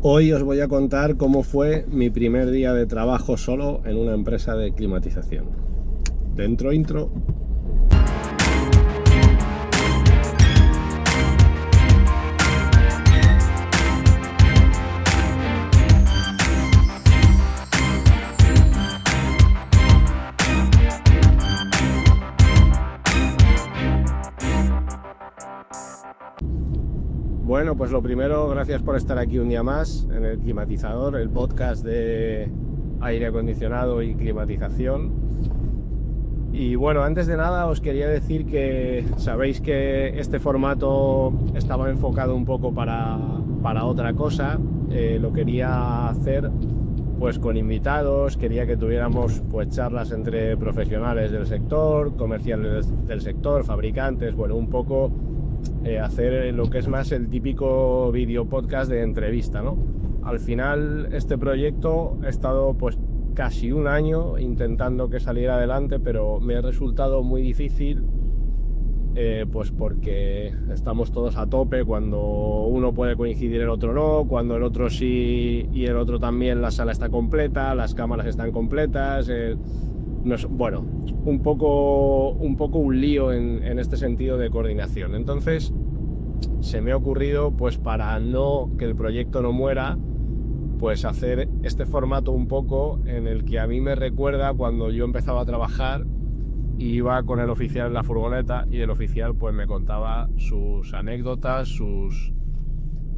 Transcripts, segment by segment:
Hoy os voy a contar cómo fue mi primer día de trabajo solo en una empresa de climatización. Dentro intro. Bueno, pues lo primero, gracias por estar aquí un día más en el Climatizador, el podcast de aire acondicionado y climatización. Y bueno, antes de nada os quería decir que sabéis que este formato estaba enfocado un poco para otra cosa. Lo quería hacer pues con invitados, quería que tuviéramos pues charlas entre profesionales del sector, comerciales del sector, fabricantes, bueno, un poco hacer lo que es más el típico vídeo podcast de entrevista, ¿no? Al final este proyecto he estado pues casi un año intentando que saliera adelante, pero me ha resultado muy difícil, pues porque estamos todos a tope. Cuando uno puede coincidir, el otro no, cuando el otro sí y el otro también, la sala está completa, las cámaras están completas, bueno, un poco un lío en este sentido de coordinación. Entonces se me ha ocurrido, pues para no que el proyecto no muera, pues hacer este formato un poco en el que a mí me recuerda cuando yo empezaba a trabajar y iba con el oficial en la furgoneta y el oficial pues me contaba sus anécdotas,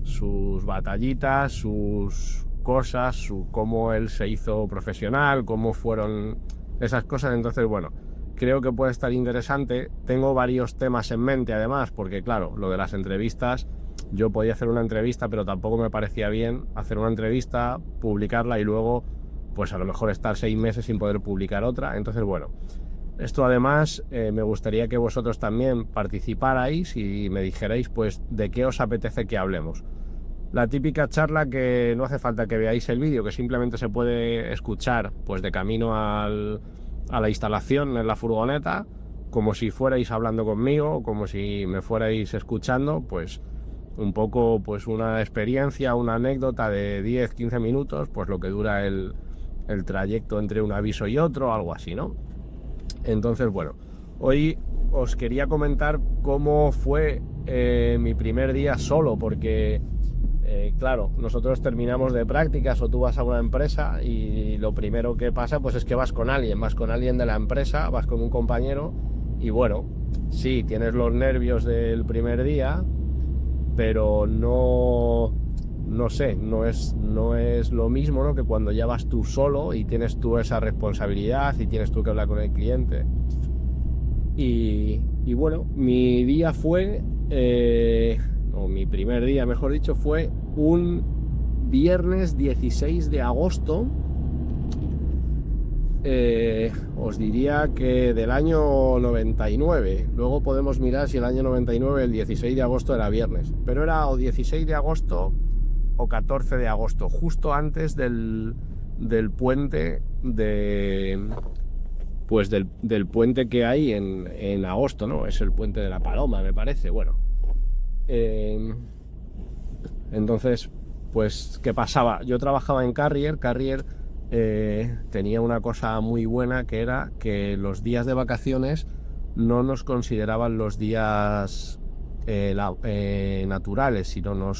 sus batallitas, sus cosas, cómo él se hizo profesional, cómo fueron esas cosas. Entonces, bueno, creo que puede estar interesante. Tengo varios temas en mente además, porque claro, lo de las entrevistas, yo podía hacer una entrevista, pero tampoco me parecía bien hacer una entrevista, publicarla y luego pues a lo mejor estar 6 meses sin poder publicar otra. Entonces, bueno, esto además me gustaría que vosotros también participarais y me dijerais pues de qué os apetece que hablemos. La típica charla que no hace falta que veáis el vídeo, que simplemente se puede escuchar pues de camino a la instalación en la furgoneta, como si fuerais hablando conmigo, como si me fuerais escuchando, pues un poco pues una experiencia, una anécdota de 10-15 minutos, pues lo que dura el trayecto entre un aviso y otro, algo así, ¿no? Entonces, bueno, hoy os quería comentar cómo fue mi primer día solo, porque claro, nosotros terminamos de prácticas o tú vas a una empresa y lo primero que pasa pues es que vas con alguien de la empresa, vas con un compañero y bueno, sí, tienes los nervios del primer día, pero no sé, no es lo mismo, ¿no?, que cuando ya vas tú solo y tienes tú esa responsabilidad y tienes tú que hablar con el cliente. Y bueno, mi día fue, o mi primer día, mejor dicho, fue un viernes 16 de agosto. Os diría que del año 99. Luego podemos mirar si el año 99, el 16 de agosto era viernes, pero era o 16 de agosto o 14 de agosto, justo antes del puente del puente que hay en agosto, ¿no? Es el puente de la Paloma, me parece. Bueno, entonces, pues, ¿qué pasaba? Yo trabajaba en Carrier. Tenía una cosa muy buena, que era que los días de vacaciones no nos consideraban los días naturales, sino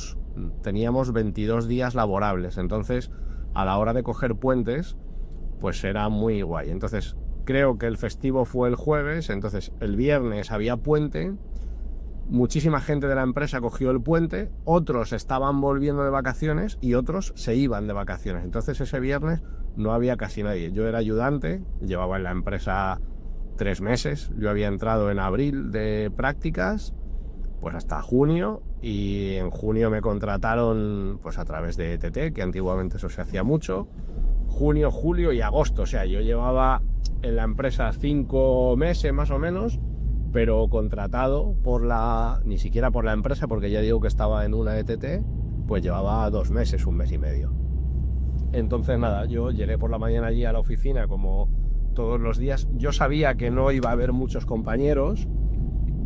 teníamos 22 días laborables. Entonces, a la hora de coger puentes, pues era muy guay. Entonces, creo que el festivo fue el jueves, entonces el viernes había puente, muchísima gente de la empresa cogió el puente, otros estaban volviendo de vacaciones y otros se iban de vacaciones. Entonces ese viernes no había casi nadie. Yo era ayudante, llevaba en la empresa 3 meses, yo había entrado en abril de prácticas, pues hasta junio, y en junio me contrataron pues a través de ETT, que antiguamente eso se hacía mucho. Junio, julio y agosto, o sea, yo llevaba en la empresa 5 meses más o menos, pero contratado ni siquiera por la empresa, porque ya digo que estaba en una ETT, pues llevaba 2 meses, 1 mes y medio. Entonces nada, yo llegué por la mañana allí a la oficina como todos los días. Yo sabía que no iba a haber muchos compañeros,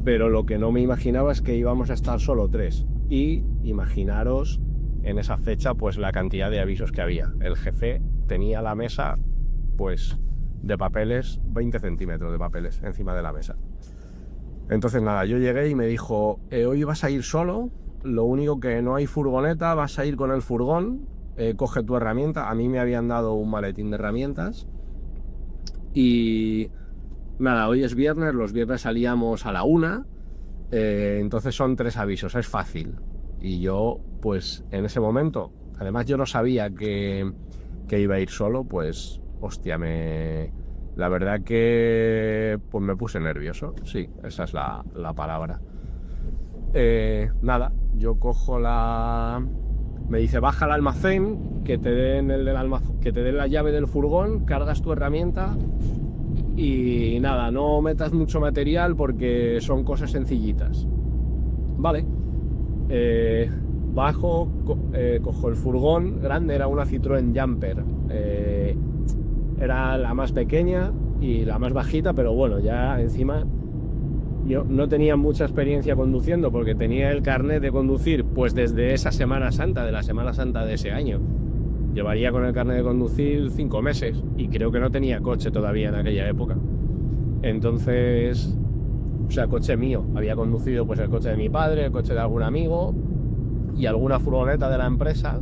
pero lo que no me imaginaba es que íbamos a estar solo 3. Y imaginaros en esa fecha pues la cantidad de avisos que había. El jefe tenía la mesa pues de papeles, 20 centímetros de papeles encima de la mesa. Entonces nada, yo llegué y me dijo, hoy vas a ir solo, lo único que no hay furgoneta, vas a ir con el furgón, coge tu herramienta. A mí me habían dado un maletín de herramientas y nada, hoy es viernes, los viernes salíamos a la 1, entonces son 3 avisos, es fácil. Y yo pues en ese momento, además yo no sabía que iba a ir solo, pues hostia, la verdad que pues me puse nervioso, sí, esa es la palabra. Nada, yo cojo me dice, baja al almacén, que te den que te den la llave del furgón, cargas tu herramienta y nada, no metas mucho material porque son cosas sencillitas. Vale. Bajo, cojo el furgón grande, era una Citroën Jumper. Era la más pequeña y la más bajita, pero bueno, ya encima yo no tenía mucha experiencia conduciendo porque tenía el carnet de conducir pues desde esa Semana Santa, de la Semana Santa de ese año. Llevaría con el carnet de conducir 5 meses y creo que no tenía coche todavía en aquella época. Entonces, o sea, coche mío. Había conducido pues el coche de mi padre, el coche de algún amigo y alguna furgoneta de la empresa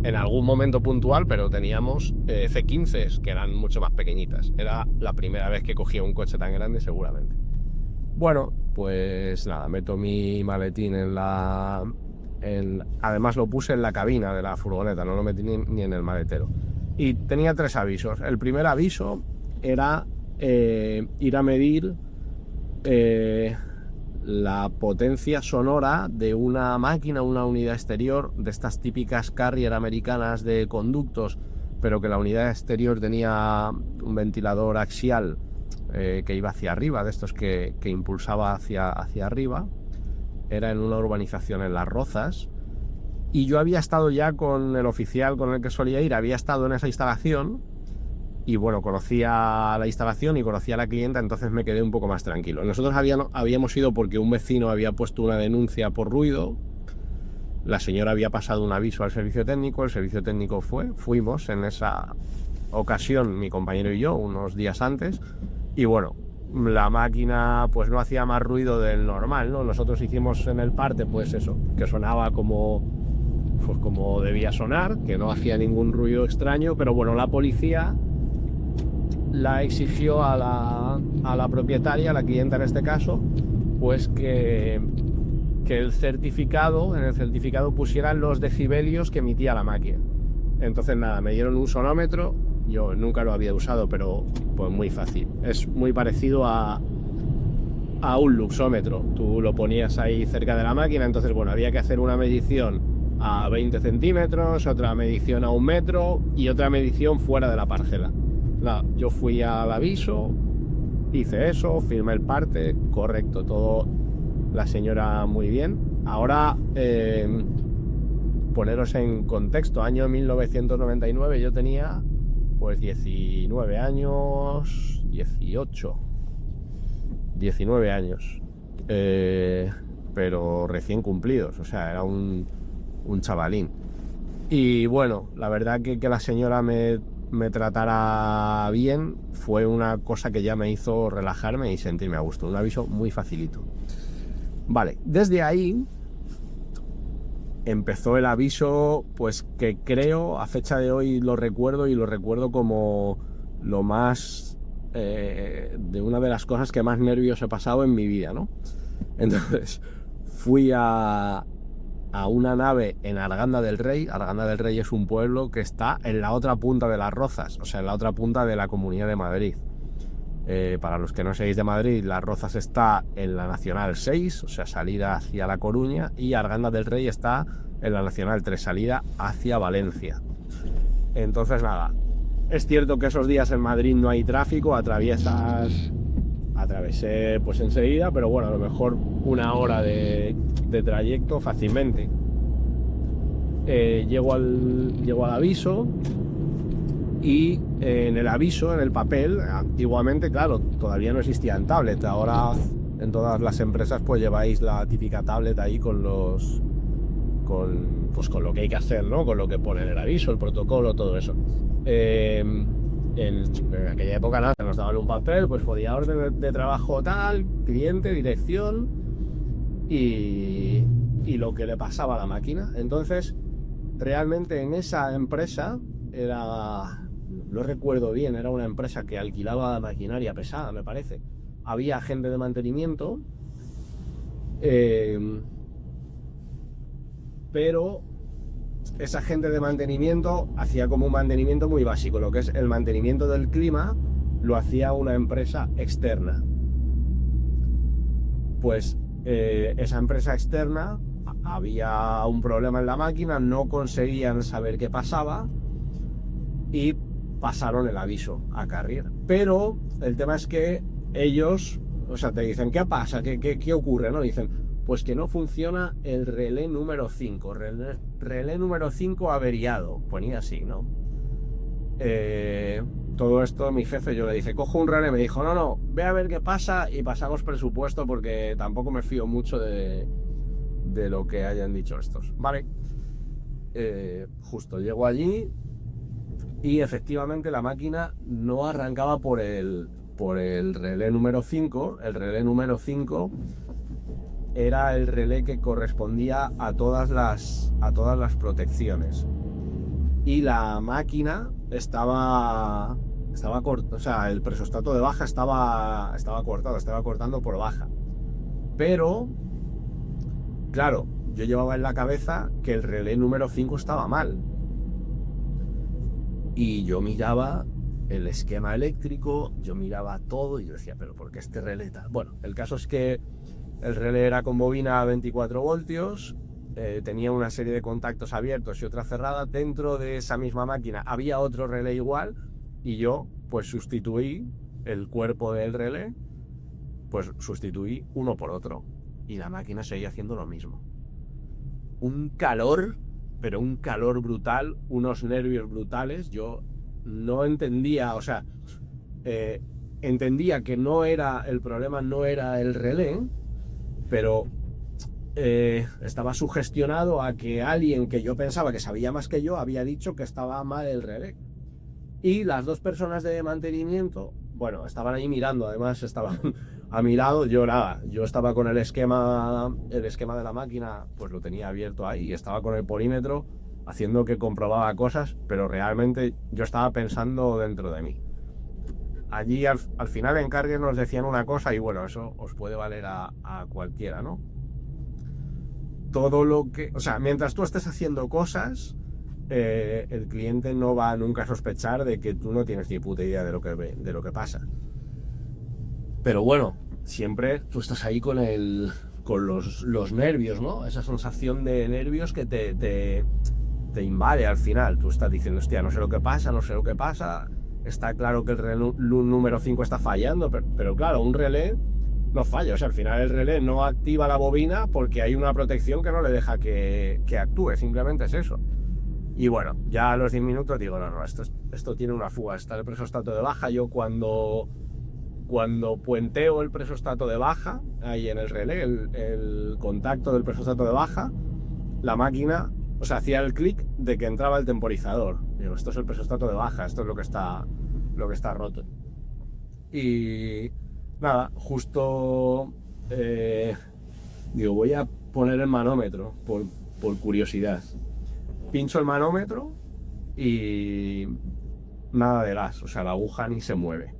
en algún momento puntual, pero teníamos C15s que eran mucho más pequeñitas. Era la primera vez que cogía un coche tan grande seguramente. Bueno, pues nada, meto mi maletín además lo puse en la cabina de la furgoneta, no lo metí ni en el maletero. Y tenía 3 avisos. El primer aviso era ir a medir la potencia sonora de una máquina, una unidad exterior, de estas típicas Carrier americanas de conductos, pero que la unidad exterior tenía un ventilador axial que iba hacia arriba, de estos que impulsaba hacia arriba. Era en una urbanización en Las Rozas y yo había estado ya con el oficial con el que solía ir, había estado en esa instalación y bueno, conocía la instalación y conocía a la clienta, entonces me quedé un poco más tranquilo. Nosotros habíamos ido porque un vecino había puesto una denuncia por ruido, la señora había pasado un aviso al servicio técnico, el servicio técnico fuimos en esa ocasión, mi compañero y yo, unos días antes, y bueno, la máquina pues no hacía más ruido del normal, ¿no? Nosotros hicimos en el parte pues eso, que sonaba como debía sonar, que no hacía ningún ruido extraño, pero bueno, la policía la exigió a la propietaria, a la clienta en este caso, pues que en el certificado pusieran los decibelios que emitía la máquina. Entonces nada, me dieron un sonómetro, yo nunca lo había usado, pero pues muy fácil. Es muy parecido a un luxómetro. Tú lo ponías ahí cerca de la máquina, entonces bueno, había que hacer una medición a 20 centímetros, otra medición a 1 metro y otra medición fuera de la parcela. Nada, yo fui al aviso, hice eso, firmé el parte, correcto, todo, la señora muy bien. Ahora, poneros en contexto, año 1999, yo tenía pues 19 años, 19 años, pero recién cumplidos, o sea, era un chavalín. Y bueno, la verdad que la señora me tratara bien fue una cosa que ya me hizo relajarme y sentirme a gusto. Un aviso muy facilito. Vale, desde ahí empezó el aviso, pues que creo, a fecha de hoy lo recuerdo como lo más, de una de las cosas que más nervios he pasado en mi vida, ¿no? Entonces, fui a una nave en Arganda del Rey. Arganda del Rey es un pueblo que está en la otra punta de Las Rozas, o sea, en la otra punta de la Comunidad de Madrid. Para los que no seáis de Madrid, Las Rozas está en la Nacional 6, o sea, salida hacia La Coruña, y Arganda del Rey está en la Nacional 3, salida hacia Valencia. Entonces nada, es cierto que esos días en Madrid no hay tráfico, atravesé pues enseguida, pero bueno, a lo mejor 1 hora de trayecto fácilmente. Llego al aviso y en el aviso, en el papel, antiguamente, claro, todavía no existían tablet. Ahora en todas las empresas pues lleváis la típica tablet ahí con pues con lo que hay que hacer, ¿no? Con lo que pone en el aviso, el protocolo, todo eso. En aquella época nada, nos daban un papel, pues podía orden de trabajo tal, cliente, dirección y lo que le pasaba a la máquina. Entonces, realmente en esa empresa era, no recuerdo bien, era una empresa que alquilaba maquinaria pesada, me parece. Había gente de mantenimiento, pero esa gente de mantenimiento hacía como un mantenimiento muy básico. Lo que es el mantenimiento del clima lo hacía una empresa externa. Pues esa empresa externa, había un problema en la máquina, no conseguían saber qué pasaba y pasaron el aviso a Carrier. Pero el tema es que ellos, o sea, te dicen, ¿qué pasa? ¿Qué ocurre? ¿No? Dicen, pues que no funciona el relé número 5, relé número 5 averiado, ponía así, ¿no? Todo esto mi jefe, yo le dije, cojo un relé, me dijo, no, ve a ver qué pasa y pasamos presupuesto porque tampoco me fío mucho de lo que hayan dicho estos, ¿vale? Justo llego allí y efectivamente la máquina no arrancaba por el relé número 5. El relé número 5 era el relé que correspondía a todas las protecciones. Y la máquina estaba corto, o sea, el presostato de baja estaba cortado, estaba cortando por baja. Pero, claro, yo llevaba en la cabeza que el relé número 5 estaba mal. Y yo miraba el esquema eléctrico, yo miraba todo y yo decía, pero ¿por qué este relé tal? Bueno, el caso es que el relé era con bobina a 24 voltios, tenía una serie de contactos abiertos y otra cerrada. Dentro de esa misma máquina había otro relé igual y yo pues sustituí el cuerpo del relé, pues sustituí uno por otro y la máquina seguía haciendo lo mismo. Un calor, pero un calor brutal, unos nervios brutales. Yo no entendía, o sea, entendía que no era el problema, no era el relé, pero estaba sugestionado a que alguien que yo pensaba que sabía más que yo había dicho que estaba mal el relé. Y las dos personas de mantenimiento, bueno, estaban ahí mirando, además estaban a mi lado. Yo nada, yo estaba con el esquema de la máquina, pues lo tenía abierto ahí y estaba con el polímetro haciendo que comprobaba cosas, pero realmente yo estaba pensando dentro de mí. Allí al final en Carrier nos decían una cosa y bueno, eso os puede valer a cualquiera, ¿no? Todo lo que, o sea, mientras tú estés haciendo cosas, el cliente no va nunca a sospechar de que tú no tienes ni puta idea de lo que pasa. Pero bueno, siempre tú estás ahí con los nervios, ¿no? Esa sensación de nervios que te invade al final. Tú estás diciendo, hostia, no sé lo que pasa. Está claro que el relé número 5 está fallando, pero claro, un relé no falla. O sea, al final el relé no activa la bobina porque hay una protección que no le deja que actúe. Simplemente es eso. Y bueno, ya a los 10 minutos digo, no, esto tiene una fuga. Está el presostato de baja. Yo cuando puenteo el presostato de baja, ahí en el relé, el contacto del presostato de baja, la máquina, o sea, hacía el clic de que entraba el temporizador. Digo, esto es el presostato de baja, esto es lo que está roto. Y nada, justo digo, voy a poner el manómetro por curiosidad. Pincho el manómetro y nada de gas, o sea, la aguja ni se mueve.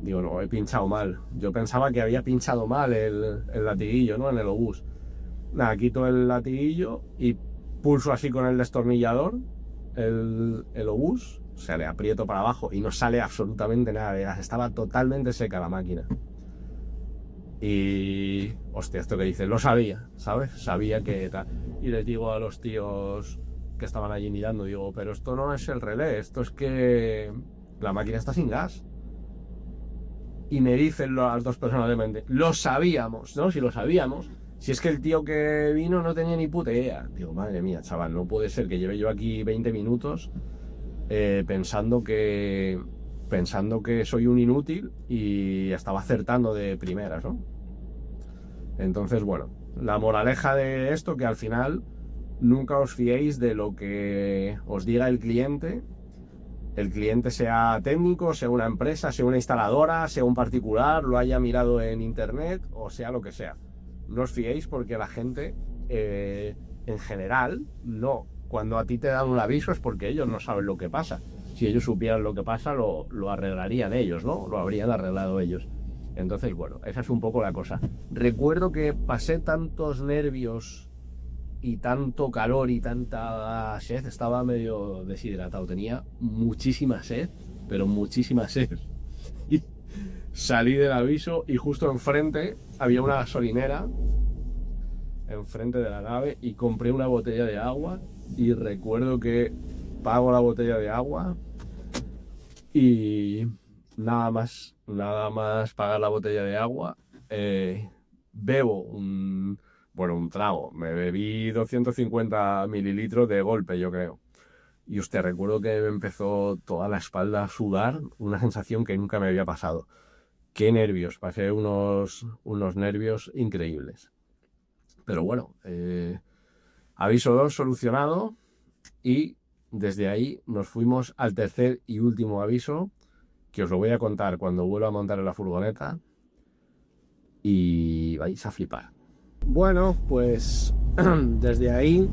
Digo, no, he pinchado mal. Yo pensaba que había pinchado mal el latiguillo, ¿no? En el obús. Nada, quito el latiguillo y pulso así con el destornillador el obús, o sea, le aprieto para abajo y no sale absolutamente nada de gas. Estaba totalmente seca la máquina. Y hostia, esto que dices, lo sabía, ¿sabes? Sabía que tal. Y les digo a los tíos que estaban allí mirando, digo, pero esto no es el relé, esto es que la máquina está sin gas. Y me dicen las dos personas de mente, lo sabíamos, ¿no? Si lo sabíamos, si es que el tío que vino no tenía ni puta idea. Digo, madre mía, chaval, no puede ser que lleve yo aquí 20 minutos pensando que soy un inútil y estaba acertando de primeras, ¿no? Entonces, bueno, la moraleja de esto, que al final nunca os fiéis de lo que os diga el cliente sea técnico, sea una empresa, sea una instaladora, sea un particular, lo haya mirado en internet o sea lo que sea. No os fiéis porque la gente, en general, no. Cuando a ti te dan un aviso es porque ellos no saben lo que pasa. Si ellos supieran lo que pasa, lo arreglarían ellos, ¿no? Lo habrían arreglado ellos. Entonces, bueno, esa es un poco la cosa. Recuerdo que pasé tantos nervios y tanto calor y tanta sed, estaba medio deshidratado, tenía muchísima sed, pero muchísima sed. Y salí del aviso y justo enfrente había una gasolinera, enfrente de la nave, y compré una botella de agua y recuerdo que pago la botella de agua y nada más pagar la botella de agua, bebo un trago, me bebí 250 mililitros de golpe, yo creo. Y hostia, recuerdo que me empezó toda la espalda a sudar, una sensación que nunca me había pasado. Qué nervios, pasé unos nervios increíbles. Pero bueno, aviso 2 solucionado, y desde ahí nos fuimos al tercer y último aviso, que os lo voy a contar cuando vuelva a montar en la furgoneta y vais a flipar. Bueno, pues desde ahí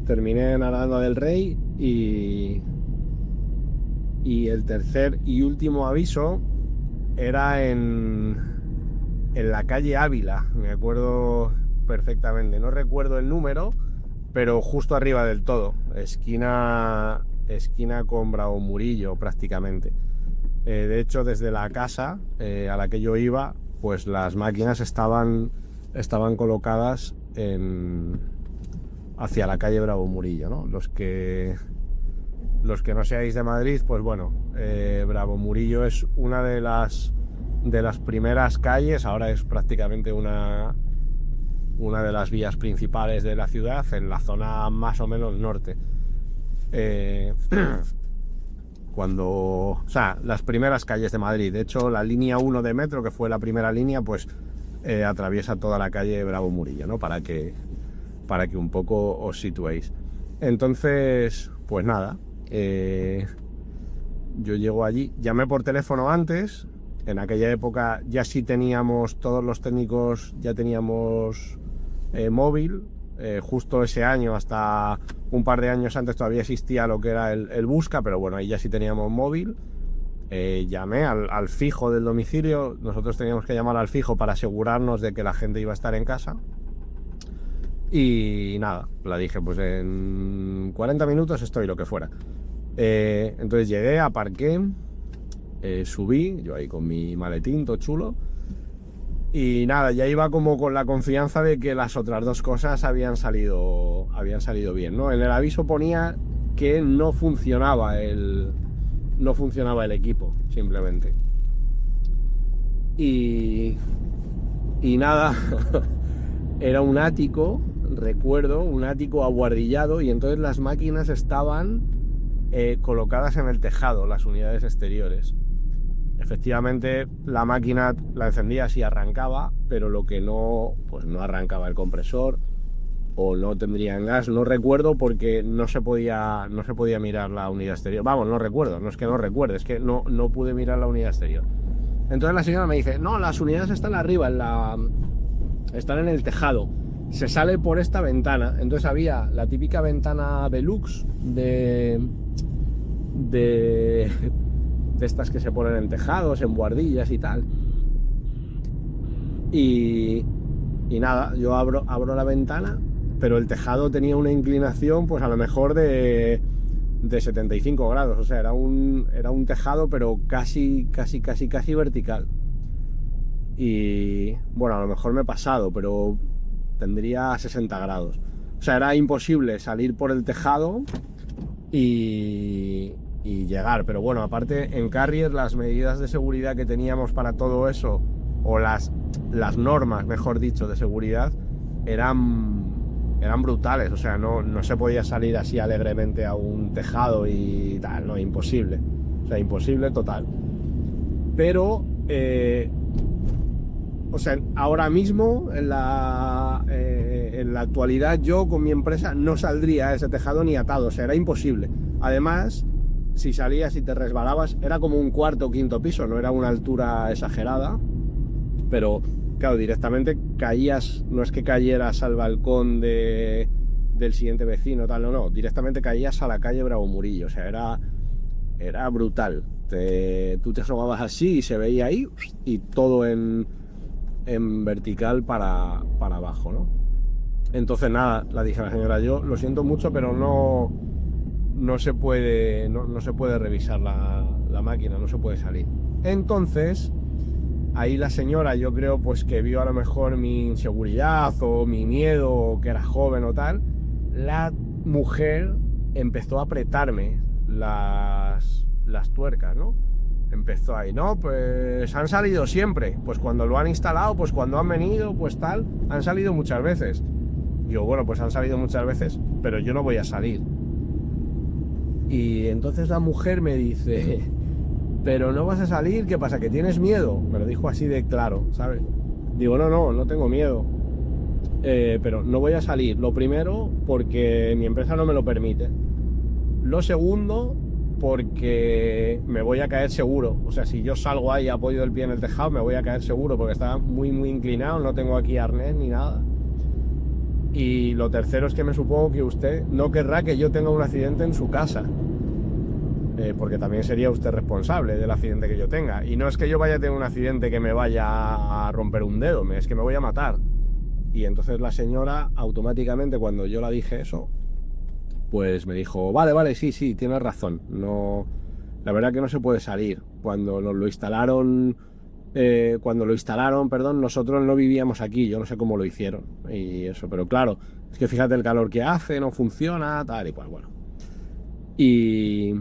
terminé en Aranda del Rey y el tercer y último aviso era en la calle Ávila, me acuerdo perfectamente, no recuerdo el número, pero justo arriba del todo, esquina con Bravo Murillo prácticamente. De hecho, desde la casa a la que yo iba, pues las máquinas estaban colocadas hacia la calle Bravo Murillo, ¿no? Los que no seáis de Madrid, pues bueno, Bravo Murillo es una de las primeras calles, ahora es prácticamente una de las vías principales de la ciudad, en la zona más o menos norte. O sea, las primeras calles de Madrid. De hecho, la línea 1 de metro, que fue la primera línea, pues atraviesa toda la calle Bravo Murillo, ¿no? Para que un poco os situéis. Entonces, pues nada, yo llego allí, llamé por teléfono antes. En aquella época ya sí teníamos, todos los técnicos ya teníamos móvil. Justo ese año, hasta un par de años antes, todavía existía lo que era el Busca, pero bueno, ahí ya sí teníamos móvil. Llamé al fijo del domicilio. Nosotros teníamos que llamar al fijo para asegurarnos de que la gente iba a estar en casa. Y nada, la dije, pues en 40 minutos estoy, lo que fuera. Entonces llegué, aparqué, subí, yo ahí con mi maletín todo chulo. Y nada, ya iba como con la confianza de que las otras dos cosas habían salido bien, ¿no? En el aviso ponía que no funcionaba el equipo, simplemente. Y nada, era un ático, recuerdo, un ático abuhardillado, y entonces las máquinas estaban colocadas en el tejado, las unidades exteriores. Efectivamente, la máquina la encendías y arrancaba, pero lo que no, pues no arrancaba el compresor o no tendrían gas. No recuerdo porque no se podía mirar la unidad exterior. Vamos, no recuerdo, no es que no recuerde, es que no pude mirar la unidad exterior. Entonces la señora me dice, no, las unidades están arriba, están en el tejado. Se sale por esta ventana. Entonces había la típica ventana Velux de estas que se ponen en tejados, en buhardillas y tal. Y nada, yo abro la ventana, pero el tejado tenía una inclinación, pues a lo mejor de 75 grados. O sea, era un tejado, pero casi vertical. Y bueno, a lo mejor me he pasado, pero tendría 60 grados. O sea, era imposible salir por el tejado y llegar. Pero bueno, aparte en Carrier las medidas de seguridad que teníamos para todo eso, o las normas, mejor dicho, de seguridad, eran brutales. O sea, no se podía salir así alegremente a un tejado y tal, no, imposible. O sea, imposible total. Pero o sea, ahora mismo en en la actualidad yo con mi empresa no saldría a ese tejado ni atado, o sea, era imposible. Además, si salías y te resbalabas, era como un cuarto o quinto piso, no era una altura exagerada, pero claro, directamente caías, no es que cayeras al balcón del siguiente vecino, tal, no, directamente caías a la calle Bravo Murillo, o sea, era brutal. Tú te asomabas así y se veía ahí y todo en vertical para abajo, ¿no? Entonces nada, la dije a la señora, yo lo siento mucho, pero no se puede, no se puede revisar la máquina, no se puede salir. Entonces, ahí la señora, yo creo pues que vio a lo mejor mi inseguridad o mi miedo, o que era joven o tal, la mujer empezó a apretarme las tuercas, ¿no? Empezó ahí, no, pues han salido siempre, pues cuando lo han instalado, pues cuando han venido, pues tal, han salido muchas veces. Digo, bueno, pues han salido muchas veces, pero yo no voy a salir. Y entonces la mujer me dice, pero no vas a salir, ¿qué pasa? ¿Que tienes miedo? Me lo dijo así de claro, ¿sabes? Digo, no tengo miedo, pero no voy a salir. Lo primero, porque mi empresa no me lo permite. Lo segundo, porque me voy a caer seguro. O sea, si yo salgo ahí y apoyo el pie en el tejado, me voy a caer seguro, porque está muy inclinado, no tengo aquí arnés ni nada. Y lo tercero es que me supongo que usted no querrá que yo tenga un accidente en su casa, porque también sería usted responsable del accidente que yo tenga. Y no es que yo vaya a tener un accidente que me vaya a romper un dedo, es que me voy a matar. Y entonces la señora, automáticamente, cuando yo la dije eso, pues me dijo, vale, sí, tienes razón. No, la verdad que no se puede salir. Cuando lo instalaron, perdón, nosotros no vivíamos aquí, yo no sé cómo lo hicieron y eso, pero claro, es que fíjate el calor que hace, no funciona, tal y cual, bueno. Y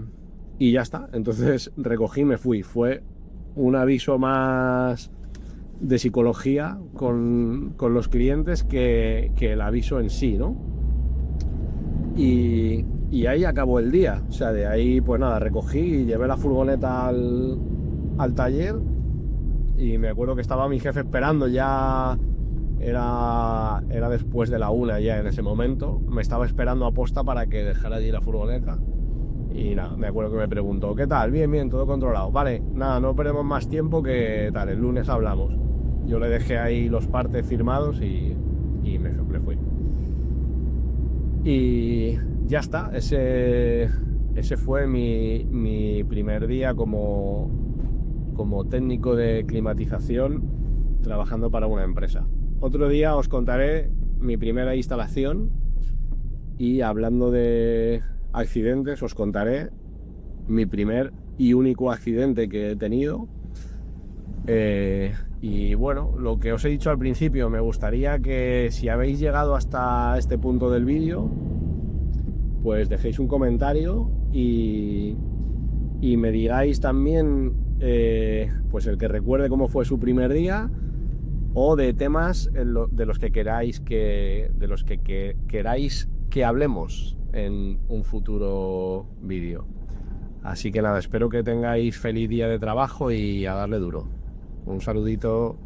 ya está, entonces recogí, me fui. Fue un aviso más de psicología con los clientes que el aviso en sí, ¿no? Y ahí acabó el día. O sea, de ahí pues nada, recogí y llevé la furgoneta al taller. Y me acuerdo que estaba mi jefe esperando, ya era después de la 1 ya en ese momento. Me estaba esperando a posta para que dejara allí la furgoneta. Y nada, me acuerdo que me preguntó, ¿qué tal? Bien, todo controlado. Vale, nada, no perdemos más tiempo, que tal, el lunes hablamos. Yo le dejé ahí los partes firmados y me fui. Y ya está, ese fue mi primer día como técnico de climatización trabajando para una empresa. Otro día os contaré mi primera instalación, y hablando de accidentes os contaré mi primer y único accidente que he tenido. Y bueno, lo que os he dicho al principio, me gustaría que si habéis llegado hasta este punto del vídeo, pues dejéis un comentario y me digáis también pues el que recuerde cómo fue su primer día, o de temas de los que queráis que hablemos en un futuro vídeo. Así que nada, espero que tengáis feliz día de trabajo y a darle duro. Un saludito.